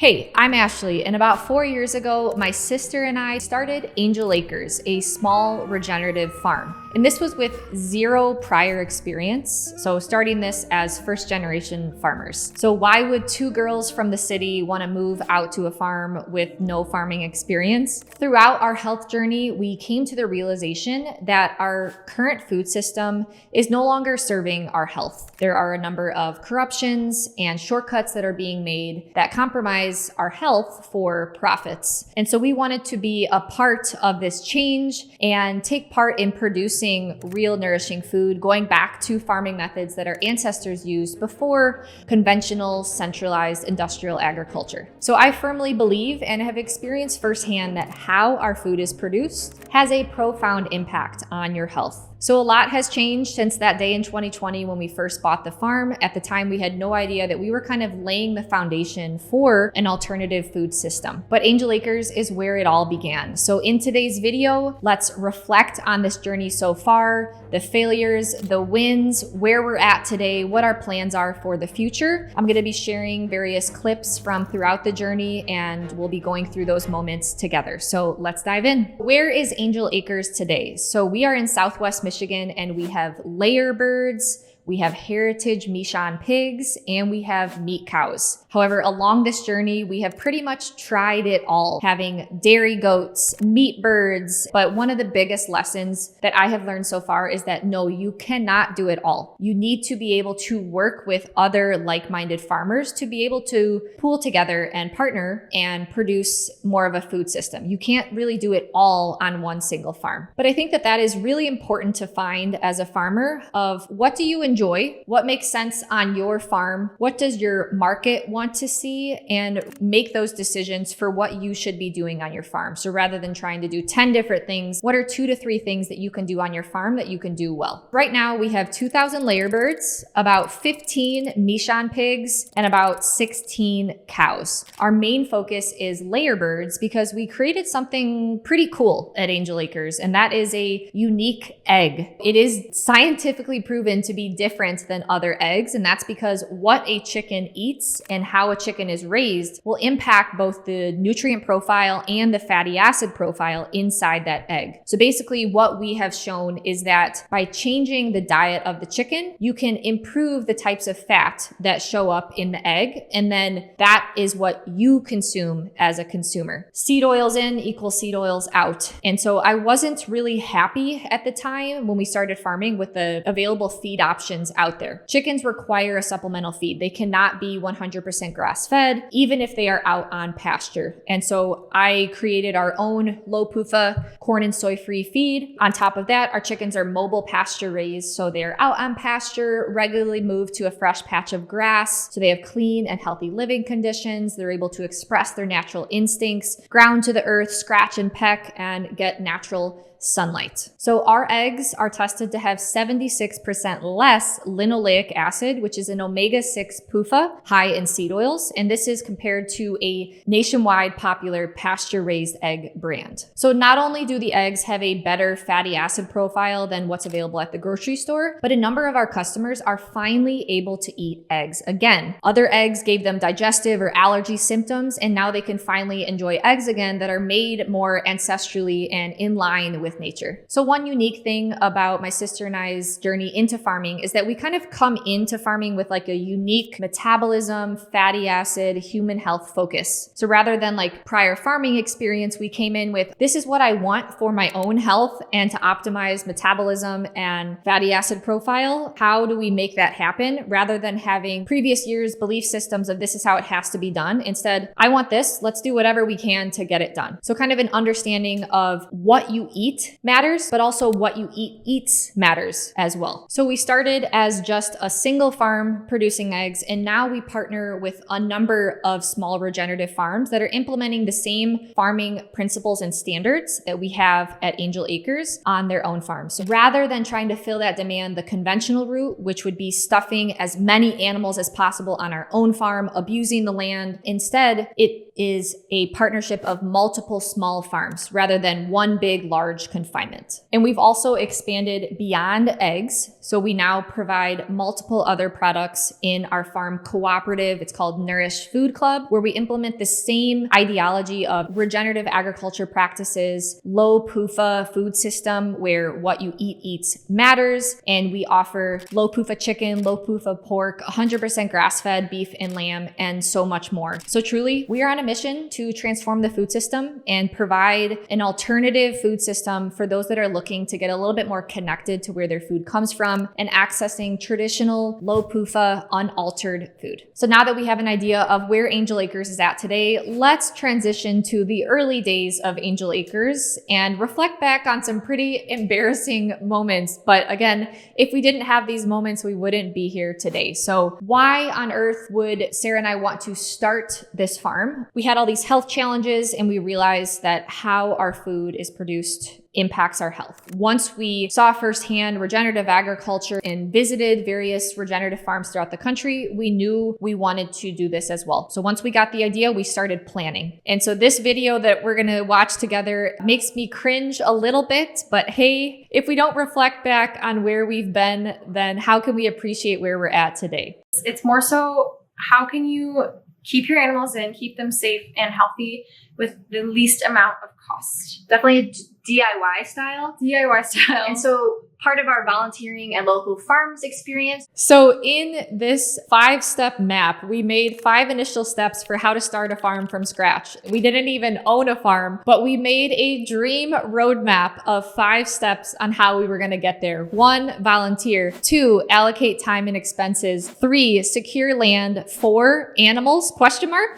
Hey, I'm Ashley, and about 4 years ago, my sister and I started Angel Acres, a small regenerative farm. And this was with zero prior experience, so starting this as first generation farmers. So why would two girls from the city want to move out to a farm with no farming experience? Throughout our health journey, we came to the realization that our current food system is no longer serving our health. There are a number of corruptions and shortcuts that are being made that compromise our health for profits. And so we wanted to be a part of this change and take part in producing real nourishing food, going back to farming methods that our ancestors used before conventional centralized industrial agriculture. So I firmly believe and have experienced firsthand that how our food is produced has a profound impact on your health. So a lot has changed since that day in 2020 when we first bought the farm. At the time, we had no idea that we were kind of laying the foundation for an alternative food system. But Angel Acres is where it all began. So in today's video, let's reflect on this journey so far, the failures, the wins, where we're at today, what our plans are for the future. I'm going to be sharing various clips from throughout the journey, and we'll be going through those moments together. So let's dive in. Where is Angel Acres today? So we are in Southwest Michigan, and we have layer birds, we have heritage Michon pigs, and we have meat cows. However, along this journey, we have pretty much tried it all, having dairy goats, meat birds. But one of the biggest lessons that I have learned so far is that no, you cannot do it all. You need to be able to work with other like-minded farmers to be able to pool together and partner and produce more of a food system. You can't really do it all on one single farm. But I think that that is really important to find as a farmer of what do you enjoy, what makes sense on your farm, what does your market want to see, and make those decisions for what you should be doing on your farm. So rather than trying to do 10 different things, what are 2 to 3 things that you can do on your farm that you can do well? Right now, we have 2,000 layer birds, about 15 Michon pigs, and about 16 cows. Our main focus is layer birds because we created something pretty cool at Angel Acres, and that is a unique egg. It is scientifically proven to be different than other eggs, and that's because what a chicken eats and how a chicken is raised will impact both the nutrient profile and the fatty acid profile inside that egg. So basically what we have shown is that by changing the diet of the chicken, you can improve the types of fat that show up in the egg, and then that is what you consume as a consumer. Seed oils in equals seed oils out. And so I wasn't really happy at the time when we started farming with the available feed options out there. Chickens require a supplemental feed. They cannot be 100% grass-fed, even if they are out on pasture. And so I created our own low-PUFA corn and soy-free feed. On top of that, our chickens are mobile pasture-raised, so they're out on pasture, regularly moved to a fresh patch of grass, so they have clean and healthy living conditions. They're able to express their natural instincts, ground to the earth, scratch and peck, and get natural sunlight. So our eggs are tested to have 76% less linoleic acid, which is an omega-6 PUFA, high in seed oils. And this is compared to a nationwide popular pasture-raised egg brand. So not only do the eggs have a better fatty acid profile than what's available at the grocery store, but a number of our customers are finally able to eat eggs again. Other eggs gave them digestive or allergy symptoms, and now they can finally enjoy eggs again that are made more ancestrally and in line with nature. So one unique thing about my sister and I's journey into farming is that we kind of come into farming with like a unique metabolism, fatty acid, human health focus. So rather than like prior farming experience, we came in with, this is what I want for my own health and to optimize metabolism and fatty acid profile. How do we make that happen? Rather than having previous years' belief systems of this is how it has to be done. Instead, I want this, let's do whatever we can to get it done. So kind of an understanding of what you eat matters, but also what you eats matters as well. So we started as just a single farm producing eggs, and now we partner with a number of small regenerative farms that are implementing the same farming principles and standards that we have at Angel Acres on their own farms. So rather than trying to fill that demand the conventional route, which would be stuffing as many animals as possible on our own farm, abusing the land, instead it is a partnership of multiple small farms rather than one big large confinement. And we've also expanded beyond eggs. So we now provide multiple other products in our farm cooperative. It's called Nourish Food Club, where we implement the same ideology of regenerative agriculture practices, low-PUFA food system, where what you eat eats matters. And we offer low-PUFA chicken, low-PUFA pork, 100% grass-fed beef and lamb, and so much more. So truly, we are on a mission to transform the food system and provide an alternative food system for those that are looking to get a little bit more connected to where their food comes from and accessing traditional low-PUFA, unaltered food. So now that we have an idea of where Angel Acres is at today, let's transition to the early days of Angel Acres and reflect back on some pretty embarrassing moments. But again, if we didn't have these moments, we wouldn't be here today. So why on earth would Sarah and I want to start this farm? We had all these health challenges and we realized that how our food is produced impacts our health. Once we saw firsthand regenerative agriculture and visited various regenerative farms throughout the country, we knew we wanted to do this as well. So once we got the idea, we started planning. And so this video that we're gonna watch together makes me cringe a little bit, but hey, if we don't reflect back on where we've been, then how can we appreciate where we're at today? It's more so, how can you keep your animals in, keep them safe and healthy with the least amount of cost? Definitely a DIY style. DIY style. And so part of our volunteering at local farms experience. So in this 5-step map, we made 5 initial steps for how to start a farm from scratch. We didn't even own a farm, but we made a dream roadmap of 5 steps on how we were going to get there. 1, volunteer. 2, allocate time and expenses. 3, secure land. 4, animals, ?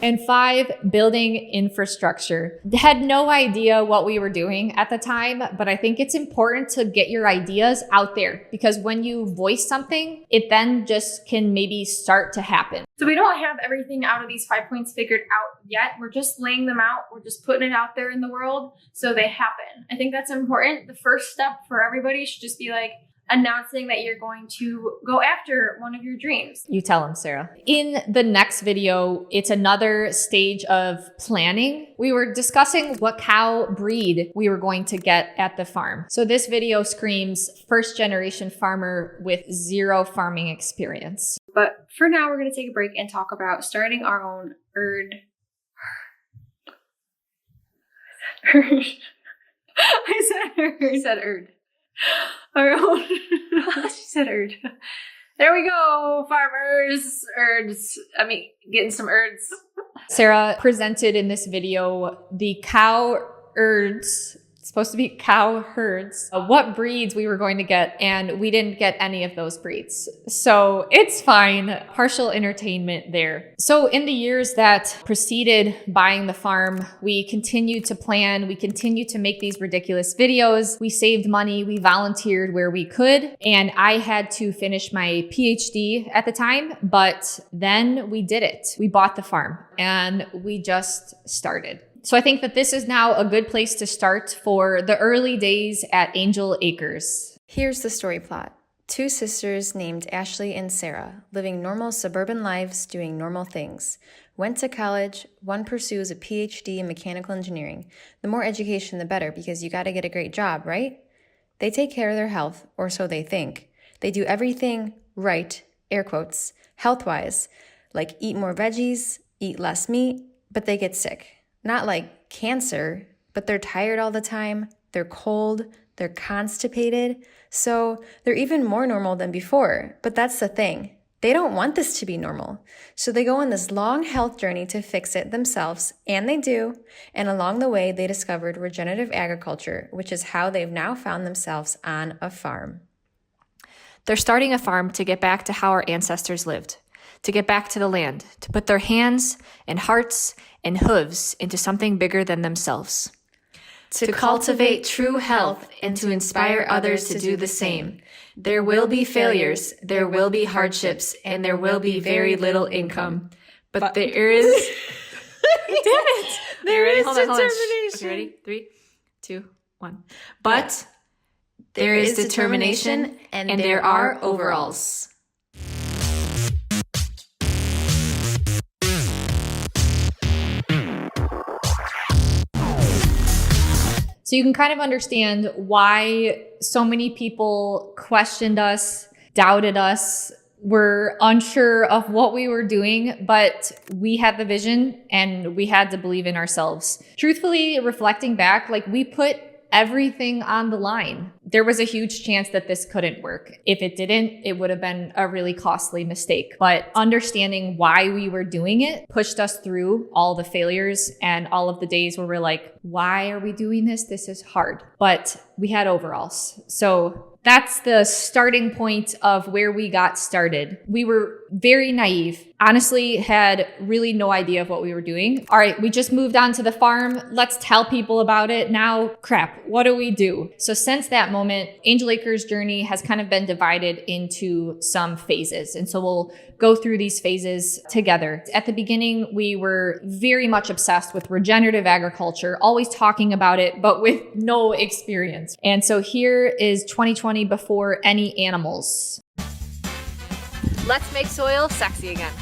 And 5, building infrastructure. Had no idea what we were doing at the time, but I think it's important to get your ideas out there, because when you voice something, it then just can maybe start to happen. So we don't have everything out of these 5 points figured out yet. We're just laying them out. We're just putting it out there in the world so they happen. I think that's important. The first step for everybody should just be like announcing that you're going to go after one of your dreams. You tell them, Sarah. In the next video, it's another stage of planning. We were discussing what cow breed we were going to get at the farm. So this video screams first generation farmer with 0 farming experience. But for now, we're going to take a break and talk about starting our own herd. I said herd. You said herd. Our own. She said herd. There we go, farmers, herds. Getting some herds. Sarah presented in this video the cow herds. It's supposed to be cow herds. What breeds we were going to get, and we didn't get any of those breeds. So it's fine. Partial entertainment there. So in the years that preceded buying the farm, we continued to plan. We continued to make these ridiculous videos. We saved money. We volunteered where we could. And I had to finish my PhD at the time, but then we did it. We bought the farm and we just started. So I think that this is now a good place to start for the early days at Angel Acres. Here's the story plot. 2 sisters named Ashley and Sarah, living normal suburban lives, doing normal things. Went to college. One pursues a PhD in mechanical engineering. The more education, the better, because you got to get a great job, right? They take care of their health, or so they think. They do everything right, air quotes, health-wise, like eat more veggies, eat less meat, but they get sick. Not like cancer, but they're tired all the time, they're cold, they're constipated, so they're even more normal than before. But that's the thing. They don't want this to be normal. So they go on this long health journey to fix it themselves, and they do. And along the way, they discovered regenerative agriculture, which is how they've now found themselves on a farm. They're starting a farm to get back to how our ancestors lived, to get back to the land, to put their hands and hearts and hooves into something bigger than themselves. To cultivate true health and to inspire others to do the same. There will be failures, there will be hardships, and there will be very little income. But there is... Damn it! There is determination. Okay, ready? 3, 2, 1. But there is determination and there are overalls. So So you can kind of understand why so many people questioned us, doubted us, were unsure of what we were doing, but we had the vision and we had to believe in ourselves. Truthfully, reflecting back, like we put everything on the line. There was a huge chance that this couldn't work. If it didn't, it would have been a really costly mistake. But understanding why we were doing it pushed us through all the failures and all of the days where we're like, why are we doing this? This is hard. But we had overalls. So that's the starting point of where we got started. We were very naive, honestly had really no idea of what we were doing. All right, we just moved on to the farm. Let's tell people about it. Now, crap, what do we do? So since that moment, Angel Acres' journey has kind of been divided into some phases. And so we'll go through these phases together. At the beginning, we were very much obsessed with regenerative agriculture, always talking about it, but with no experience. And so here is 2020 before any animals. Let's make soil sexy again.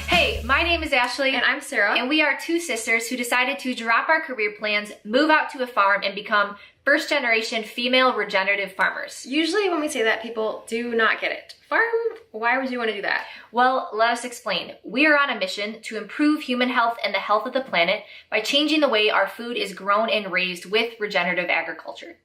Hey, my name is Ashley. And I'm Sarah. And we are two sisters who decided to drop our career plans, move out to a farm, and become first generation female regenerative farmers. Usually when we say that, people do not get it. Farm? Why would you want to do that? Well, let us explain. We are on a mission to improve human health and the health of the planet by changing the way our food is grown and raised with regenerative agriculture.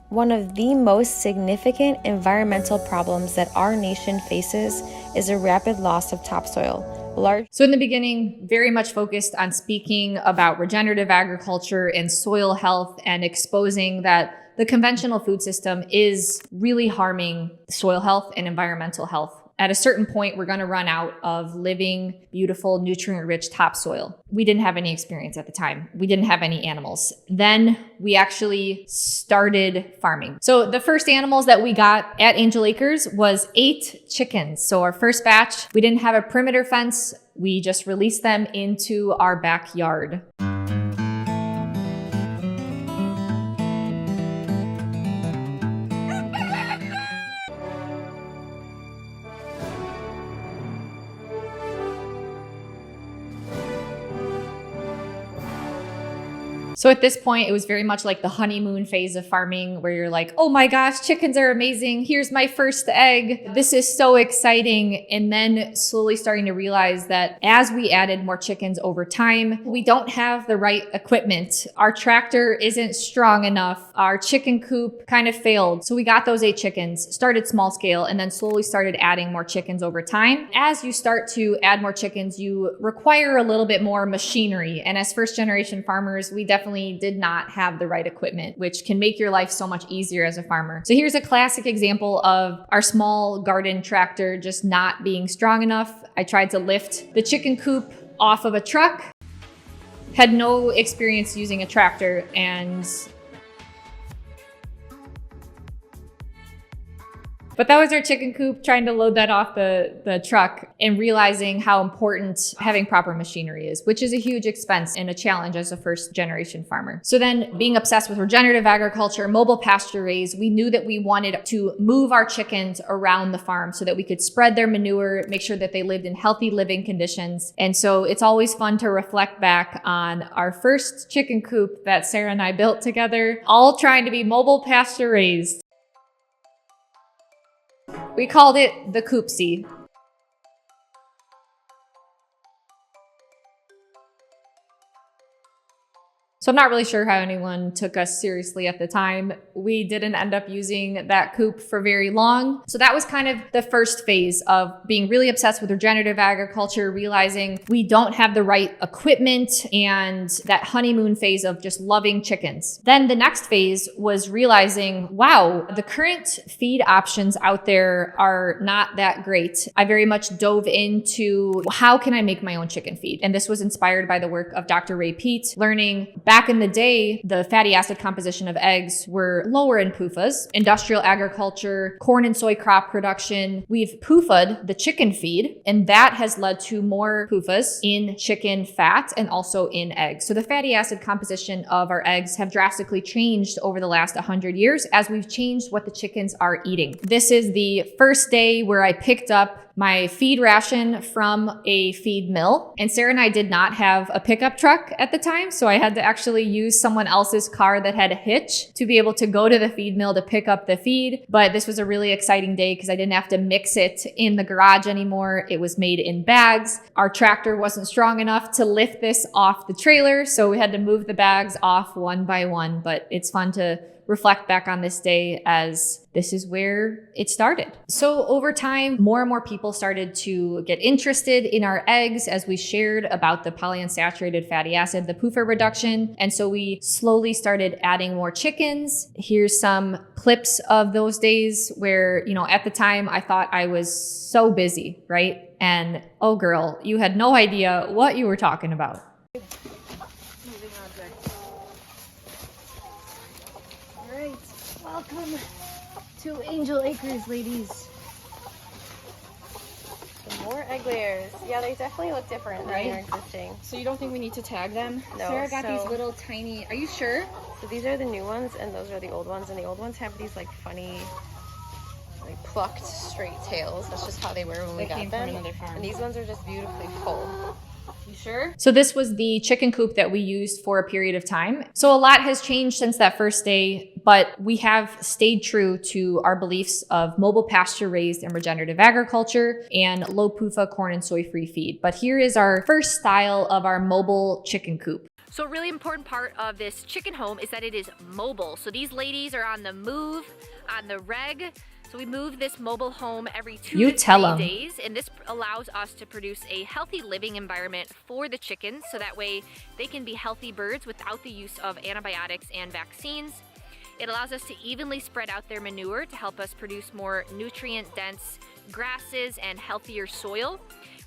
One of the most significant environmental problems that our nation faces is a rapid loss of topsoil. So in the beginning, very much focused on speaking about regenerative agriculture and soil health and exposing that the conventional food system is really harming soil health and environmental health. At a certain point, we're going to run out of living, beautiful, nutrient-rich topsoil. We didn't have any experience at the time. We didn't have any animals. Then we actually started farming. So the first animals that we got at Angel Acres was 8 chickens. So our first batch, we didn't have a perimeter fence. We just released them into our backyard. So at this point, it was very much like the honeymoon phase of farming where you're like, oh my gosh, chickens are amazing. Here's my first egg. This is so exciting. And then slowly starting to realize that as we added more chickens over time, we don't have the right equipment. Our tractor isn't strong enough. Our chicken coop kind of failed. So we got those 8 chickens, started small scale, and then slowly started adding more chickens over time. As you start to add more chickens, you require a little bit more machinery. And as first generation farmers, we definitely did not have the right equipment, which can make your life so much easier as a farmer. So here's a classic example of our small garden tractor just not being strong enough. I tried to lift the chicken coop off of a truck, had no experience using a tractor, but that was our chicken coop, trying to load that off the truck and realizing how important having proper machinery is, which is a huge expense and a challenge as a first generation farmer. So then being obsessed with regenerative agriculture, mobile pasture raised, we knew that we wanted to move our chickens around the farm so that we could spread their manure, make sure that they lived in healthy living conditions. And so it's always fun to reflect back on our first chicken coop that Sarah and I built together, all trying to be mobile pasture raised. We called it the Coopsie. So I'm not really sure how anyone took us seriously at the time. We didn't end up using that coop for very long. So that was kind of the first phase of being really obsessed with regenerative agriculture, realizing we don't have the right equipment, and that honeymoon phase of just loving chickens. Then the next phase was realizing, wow, the current feed options out there are not that great. I very much dove into how can I make my own chicken feed? And this was inspired by the work of Dr. Ray Peat, learning back in the day, the fatty acid composition of eggs were lower in PUFAs. Industrial agriculture, corn and soy crop production, we've PUFA'd the chicken feed, and that has led to more PUFAs in chicken fat and also in eggs. So the fatty acid composition of our eggs have drastically changed over the last 100 years as we've changed what the chickens are eating. This is the first day where I picked up my feed ration from a feed mill. And Sarah and I did not have a pickup truck at the time, so I had to actually use someone else's car that had a hitch to be able to go to the feed mill to pick up the feed. But this was a really exciting day because I didn't have to mix it in the garage anymore. It was made in bags. Our tractor wasn't strong enough to lift this off the trailer, so we had to move the bags off one by one. But it's fun to reflect back on this day as this is where it started. So over time, more and more people started to get interested in our eggs as we shared about the polyunsaturated fatty acid, the PUFA reduction. And so we slowly started adding more chickens. Here's some clips of those days where, at the time I thought I was so busy, right? And oh girl, you had no idea what you were talking about. Welcome to Angel Acres, ladies. Some more egg layers. Yeah, they definitely look different than your existing. So you don't think we need to tag them? No. Sarah got these little tiny, are you sure? So these are the new ones and those are the old ones. And the old ones have these like funny, like plucked straight tails. That's just how they were when we got them. From another farm. And these ones are just beautifully full. You sure? So this was the chicken coop that we used for a period of time. So a lot has changed since that first day, but we have stayed true to our beliefs of mobile pasture-raised and regenerative agriculture and low-PUFA corn and soy-free feed. But here is our first style of our mobile chicken coop. So a really important part of this chicken home is that it is mobile. So these ladies are on the move, on the reg. So we move this mobile home every 2 to 3 days, and this allows us to produce a healthy living environment for the chickens, so that way they can be healthy birds without the use of antibiotics and vaccines. It allows us to evenly spread out their manure to help us produce more nutrient-dense grasses and healthier soil.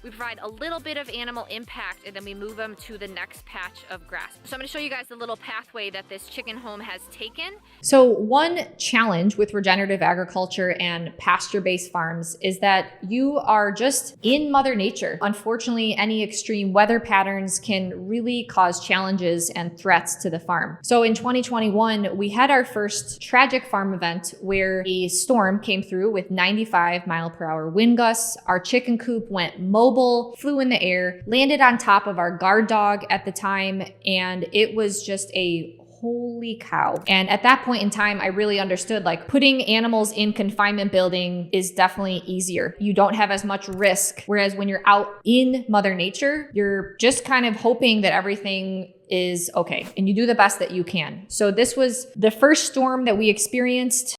We provide a little bit of animal impact, and then we move them to the next patch of grass. So I'm going to show you guys the little pathway that this chicken home has taken. So one challenge with regenerative agriculture and pasture-based farms is that you are just in Mother Nature. Unfortunately, any extreme weather patterns can really cause challenges and threats to the farm. So in 2021, we had our first tragic farm event where a storm came through with 95-mile-per-hour wind gusts. Our chicken coop went mobile, flew in the air, landed on top of our guard dog at the time, and it was just a holy cow. And at that point in time, I really understood like putting animals in confinement building is definitely easier. You don't have as much risk. Whereas when you're out in Mother Nature, you're just kind of hoping that everything is okay and you do the best that you can. So this was the first storm that we experienced.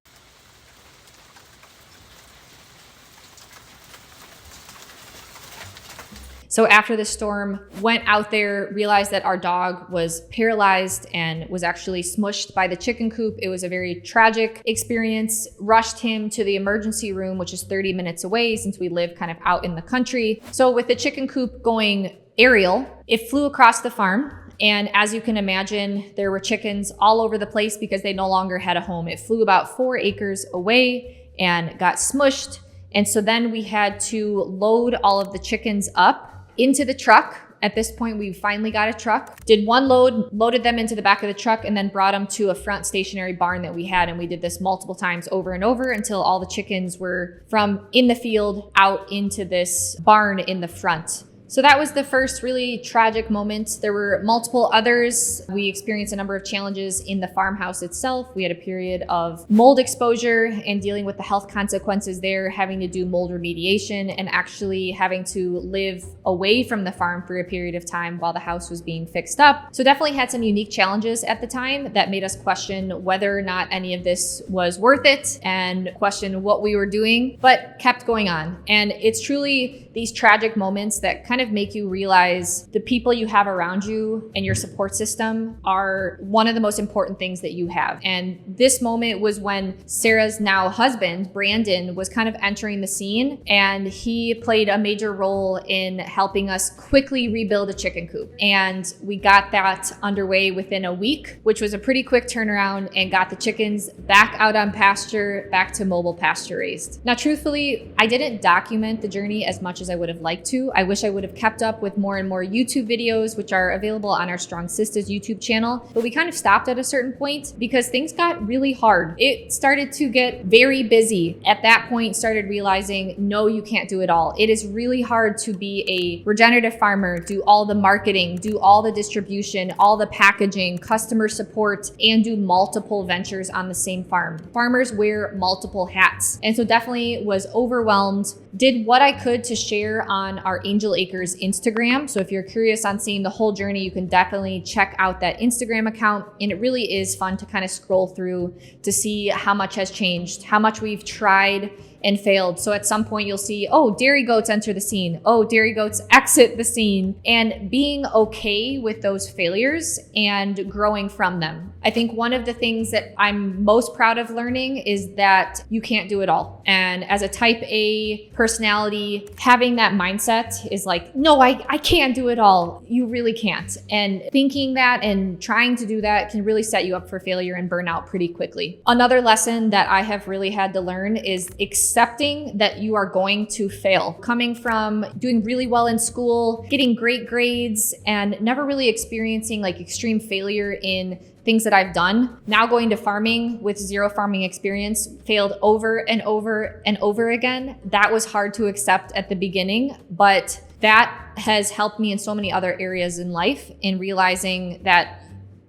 So after the storm, went out there, realized that our dog was paralyzed and was actually smushed by the chicken coop. It was a very tragic experience. Rushed him to the emergency room, which is 30 minutes away since we live kind of out in the country. So with the chicken coop going aerial, it flew across the farm. And as you can imagine, there were chickens all over the place because they no longer had a home. It flew about 4 acres away and got smushed. And so then we had to load all of the chickens up into the truck. At this point, we finally got a truck, did one load, loaded them into the back of the truck, and then brought them to a front stationary barn that we had. And we did this multiple times over and over until all the chickens were from in the field out into this barn in the front. So that was the first really tragic moment. There were multiple others. We experienced a number of challenges in the farmhouse itself. We had a period of mold exposure and dealing with the health consequences there, having to do mold remediation and actually having to live away from the farm for a period of time while the house was being fixed up. So definitely had some unique challenges at the time that made us question whether or not any of this was worth it and question what we were doing, but kept going on. And it's truly these tragic moments that kind of make you realize the people you have around you and your support system are one of the most important things that you have. And this moment was when Sarah's now husband, Brandon, was kind of entering the scene, and he played a major role in helping us quickly rebuild a chicken coop. And we got that underway within a week, which was a pretty quick turnaround, and got the chickens back out on pasture, back to mobile pasture raised. Now, truthfully, I didn't document the journey as much as I would have liked to. I wish I would have have kept up with more and more YouTube videos, which are available on our Strong Sisters YouTube channel. But we kind of stopped at a certain point because things got really hard. It started to get very busy. At that point, started realizing, no, you can't do it all. It is really hard to be a regenerative farmer, do all the marketing, do all the distribution, all the packaging, customer support, and do multiple ventures on the same farm. Farmers wear multiple hats. And so definitely was overwhelmed. Did what I could to share on our Angel Acres Instagram. So if you're curious on seeing the whole journey, you can definitely check out that Instagram account. And it really is fun to kind of scroll through to see how much has changed, how much we've tried and failed. So at some point you'll see, oh, dairy goats enter the scene. Oh, dairy goats exit the scene, and being okay with those failures and growing from them. I think one of the things that I'm most proud of learning is that you can't do it all. And as a type A personality, having that mindset is like, no, I can't do it all. You really can't. And thinking that and trying to do that can really set you up for failure and burnout pretty quickly. Another lesson that I have really had to learn is accepting that you are going to fail. Coming from doing really well in school, getting great grades, and never really experiencing like extreme failure in things that I've done. Now going to farming with zero farming experience, failed over and over and over again. That was hard to accept at the beginning, but that has helped me in so many other areas in life in realizing that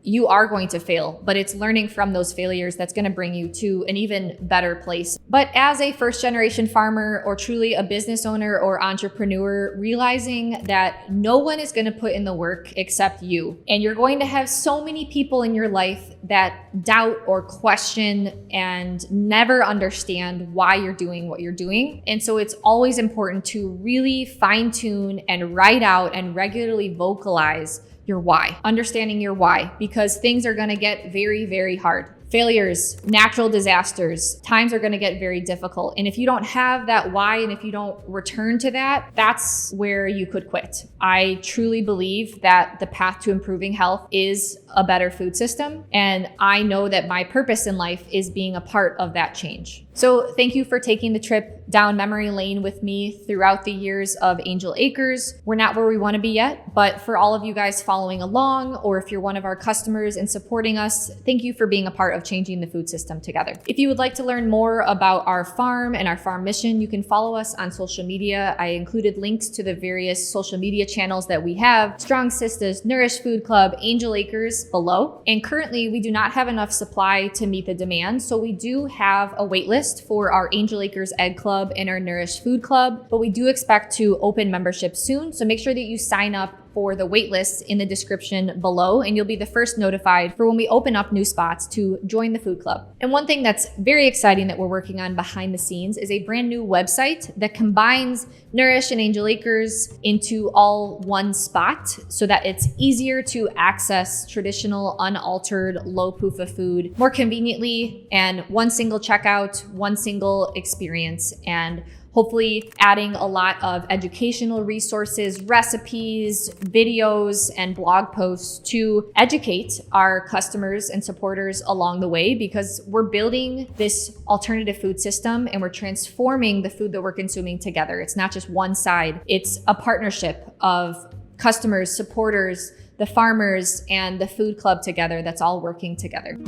you are going to fail, but it's learning from those failures that's going to bring you to an even better place. But as a first generation farmer or truly a business owner or entrepreneur, realizing that no one is going to put in the work except you. And you're going to have so many people in your life that doubt or question and never understand why you're doing what you're doing. And so it's always important to really fine tune and write out and regularly vocalize your why, understanding your why, because things are going to get very, very hard. Failures, natural disasters, times are going to get very difficult. And if you don't have that why, and if you don't return to that, that's where you could quit. I truly believe that the path to improving health is a better food system. And I know that my purpose in life is being a part of that change. So thank you for taking the trip down memory lane with me throughout the years of Angel Acres. We're not where we want to be yet, but for all of you guys following along, or if you're one of our customers and supporting us, thank you for being a part of changing the food system together. If you would like to learn more about our farm and our farm mission, you can follow us on social media. I included links to the various social media channels that we have: Strong Sisters, Nourish Food Club, Angel Acres below. And currently we do not have enough supply to meet the demand. So we do have a wait list for our Angel Acres Egg Club and our Nourish Food Club, but we do expect to open membership soon. So make sure that you sign up for the wait lists in the description below, and you'll be the first notified for when we open up new spots to join the food club. And one thing that's very exciting that we're working on behind the scenes is a brand new website that combines Nourish and Angel Acres into all one spot so that it's easier to access traditional, unaltered, low-PUFA food more conveniently, and one single checkout, one single experience, and hopefully adding a lot of educational resources, recipes, videos, and blog posts to educate our customers and supporters along the way, because we're building this alternative food system and we're transforming the food that we're consuming together. It's not just one side. It's a partnership of customers, supporters, the farmers, and the food club together that's all working together.